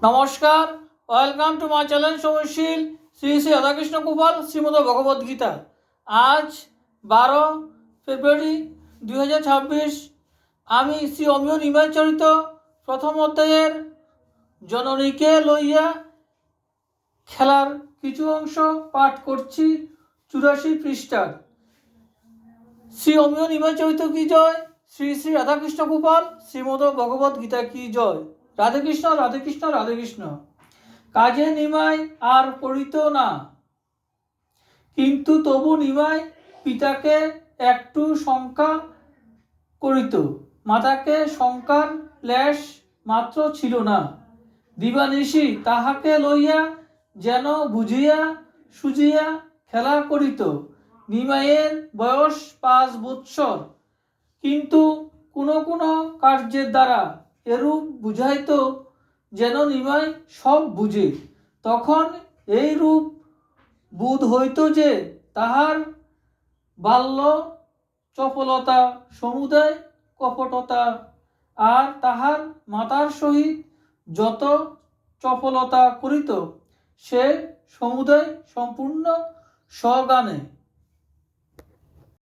নমস্কার, welcome to my channel Sushil Shri Shri Radhakrishna Gopal Shrimad Bhagavad Gita. আজ 12 ফেব্রুয়ারি 2026। আমি শ্রী অমিয় নিমাইচরিত প্রথম অধ্যায়ের জননীকে লইয়া খেলার কিছু অংশ পাঠ করছি 84 পৃষ্ঠার। শ্রী অমিয় নিমাইচরিত কি জয়, শ্রী শ্রী রাধাকৃষ্ণ গোপাল শ্রীমদ ভগবদ্গীতা কি জয়। রাধে কৃষ্ণ, রাধে কৃষ্ণ, রাধে কৃষ্ণ। কাজে নিমাই আর পড়িত না, কিন্তু তবু নিমাই পিতাকে একটু শঙ্কা করিত। মাতাকে শঙ্কার লেশ মাত্র ছিল না। দিবানিশি তাহাকে লইয়া যেন বুঝিয়া সুঝিয়া খেলা করিত। নিমাইয়ের বয়স 5 বৎসর, কিন্তু কোনো কোনো কার্যের দ্বারা এরূপ বুঝাইত যেন নিমাই সব বুঝে। তখন এই রূপ বোধ হইত যে তাহার বাল্য চপলতা সমুদয় কপটতা, আর তাহার মাতার সহিত যত চপলতা করিত সে সমুদয় সম্পূর্ণ স্বজ্ঞানে।